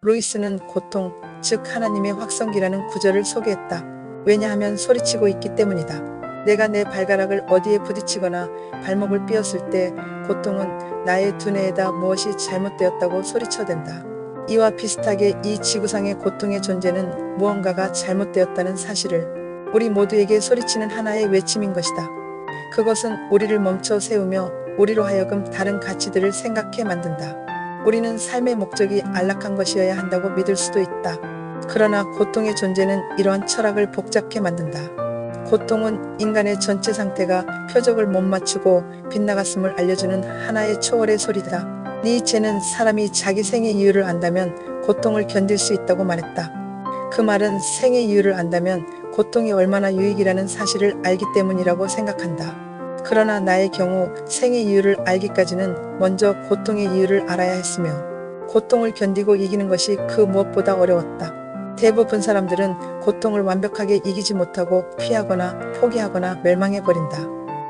루이스는 고통, 즉 하나님의 확성기라는 구절을 소개했다. 왜냐하면 소리치고 있기 때문이다. 내가 내 발가락을 어디에 부딪히거나 발목을 삐었을 때 고통은 나의 두뇌에다 무엇이 잘못되었다고 소리쳐댄다. 이와 비슷하게 이 지구상의 고통의 존재는 무언가가 잘못되었다는 사실을 우리 모두에게 소리치는 하나의 외침인 것이다. 그것은 우리를 멈춰 세우며 우리로 하여금 다른 가치들을 생각해 만든다. 우리는 삶의 목적이 안락한 것이어야 한다고 믿을 수도 있다. 그러나 고통의 존재는 이러한 철학을 복잡해 만든다. 고통은 인간의 전체 상태가 표적을 못 맞추고 빗나갔음을 알려주는 하나의 초월의 소리다. 니체는 사람이 자기 생의 이유를 안다면 고통을 견딜 수 있다고 말했다. 그 말은 생의 이유를 안다면 고통이 얼마나 유익이라는 사실을 알기 때문이라고 생각한다. 그러나 나의 경우 생의 이유를 알기까지는 먼저 고통의 이유를 알아야 했으며 고통을 견디고 이기는 것이 그 무엇보다 어려웠다. 대부분 사람들은 고통을 완벽하게 이기지 못하고 피하거나 포기하거나 멸망해버린다.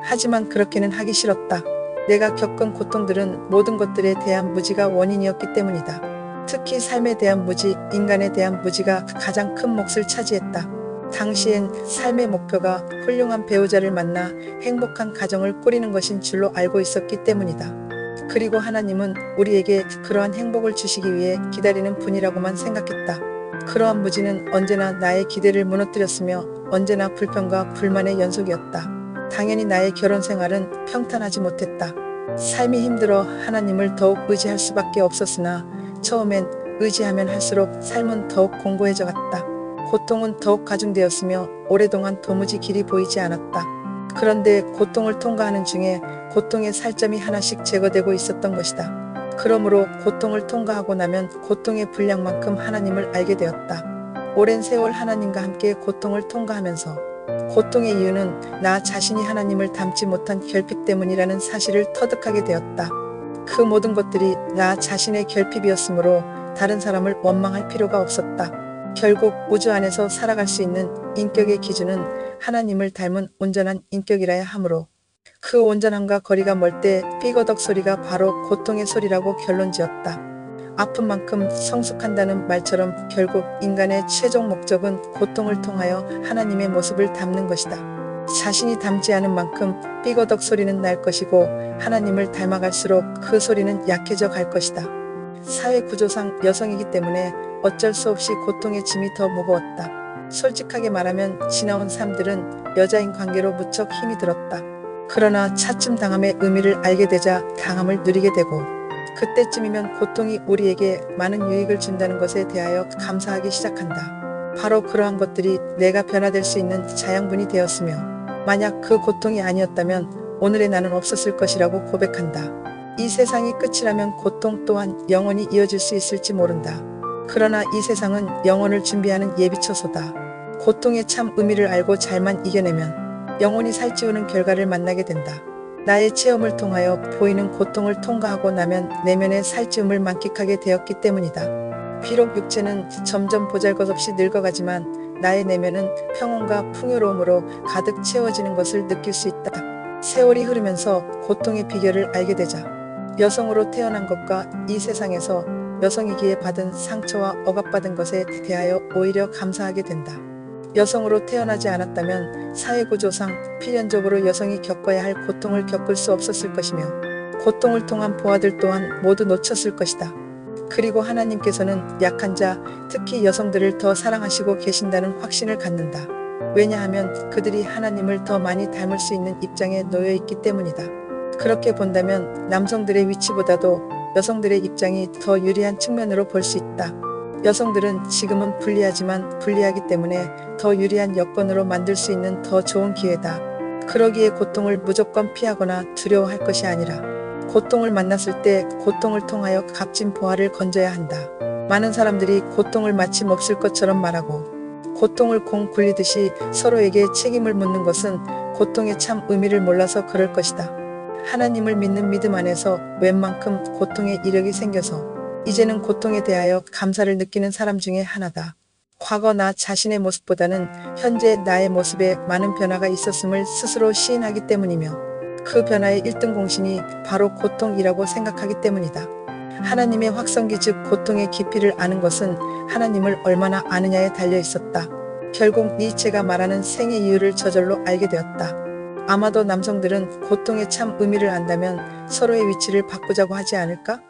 하지만 그렇게는 하기 싫었다. 내가 겪은 고통들은 모든 것들에 대한 무지가 원인이었기 때문이다. 특히 삶에 대한 무지, 인간에 대한 무지가 가장 큰 몫을 차지했다. 당시엔 삶의 목표가 훌륭한 배우자를 만나 행복한 가정을 꾸리는 것인 줄로 알고 있었기 때문이다. 그리고 하나님은 우리에게 그러한 행복을 주시기 위해 기다리는 분이라고만 생각했다. 그러한 무지는 언제나 나의 기대를 무너뜨렸으며 언제나 불평과 불만의 연속이었다. 당연히 나의 결혼 생활은 평탄하지 못했다. 삶이 힘들어 하나님을 더욱 의지할 수밖에 없었으나 처음엔 의지하면 할수록 삶은 더욱 공고해져 갔다. 고통은 더욱 가중되었으며 오랫동안 도무지 길이 보이지 않았다. 그런데 고통을 통과하는 중에 고통의 살점이 하나씩 제거되고 있었던 것이다. 그러므로 고통을 통과하고 나면 고통의 분량만큼 하나님을 알게 되었다. 오랜 세월 하나님과 함께 고통을 통과하면서 고통의 이유는 나 자신이 하나님을 닮지 못한 결핍 때문이라는 사실을 터득하게 되었다. 그 모든 것들이 나 자신의 결핍이었으므로 다른 사람을 원망할 필요가 없었다. 결국 우주 안에서 살아갈 수 있는 인격의 기준은 하나님을 닮은 온전한 인격이라야 하므로 그 온전함과 거리가 멀 때 삐거덕 소리가 바로 고통의 소리라고 결론지었다. 아픈 만큼 성숙한다는 말처럼 결국 인간의 최종 목적은 고통을 통하여 하나님의 모습을 담는 것이다. 자신이 닮지 않은 만큼 삐거덕 소리는 날 것이고 하나님을 닮아갈수록 그 소리는 약해져 갈 것이다. 사회 구조상 여성이기 때문에 어쩔 수 없이 고통의 짐이 더 무거웠다. 솔직하게 말하면 지나온 삶들은 여자인 관계로 무척 힘이 들었다. 그러나 차츰 당함의 의미를 알게 되자 당함을 누리게 되고 그때쯤이면 고통이 우리에게 많은 유익을 준다는 것에 대하여 감사하기 시작한다. 바로 그러한 것들이 내가 변화될 수 있는 자양분이 되었으며 만약 그 고통이 아니었다면 오늘의 나는 없었을 것이라고 고백한다. 이 세상이 끝이라면 고통 또한 영원히 이어질 수 있을지 모른다. 그러나 이 세상은 영혼을 준비하는 예비처소다. 고통의 참 의미를 알고 잘만 이겨내면 영혼이 살찌우는 결과를 만나게 된다. 나의 체험을 통하여 보이는 고통을 통과하고 나면 내면의 살찌움을 만끽하게 되었기 때문이다. 비록 육체는 점점 보잘것없이 늙어가지만 나의 내면은 평온과 풍요로움으로 가득 채워지는 것을 느낄 수 있다. 세월이 흐르면서 고통의 비결을 알게 되자 여성으로 태어난 것과 이 세상에서 여성이기에 받은 상처와 억압받은 것에 대하여 오히려 감사하게 된다. 여성으로 태어나지 않았다면 사회구조상 필연적으로 여성이 겪어야 할 고통을 겪을 수 없었을 것이며 고통을 통한 보아들 또한 모두 놓쳤을 것이다. 그리고 하나님께서는 약한 자, 특히 여성들을 더 사랑하시고 계신다는 확신을 갖는다. 왜냐하면 그들이 하나님을 더 많이 닮을 수 있는 입장에 놓여 있기 때문이다. 그렇게 본다면 남성들의 위치보다도 여성들의 입장이 더 유리한 측면으로 볼 수 있다. 여성들은 지금은 불리하지만 불리하기 때문에 더 유리한 여건으로 만들 수 있는 더 좋은 기회다. 그러기에 고통을 무조건 피하거나 두려워할 것이 아니라 고통을 만났을 때 고통을 통하여 값진 보화를 건져야 한다. 많은 사람들이 고통을 마치 몹쓸 것처럼 말하고 고통을 공 굴리듯이 서로에게 책임을 묻는 것은 고통의 참 의미를 몰라서 그럴 것이다. 하나님을 믿는 믿음 안에서 웬만큼 고통의 이력이 생겨서 이제는 고통에 대하여 감사를 느끼는 사람 중에 하나다. 과거 나 자신의 모습보다는 현재 나의 모습에 많은 변화가 있었음을 스스로 시인하기 때문이며 그 변화의 1등 공신이 바로 고통이라고 생각하기 때문이다. 하나님의 확성기 즉 고통의 깊이를 아는 것은 하나님을 얼마나 아느냐에 달려 있었다. 결국 니체가 말하는 생의 이유를 저절로 알게 되었다. 아마도 남성들은 고통의 참 의미를 안다면 서로의 위치를 바꾸자고 하지 않을까?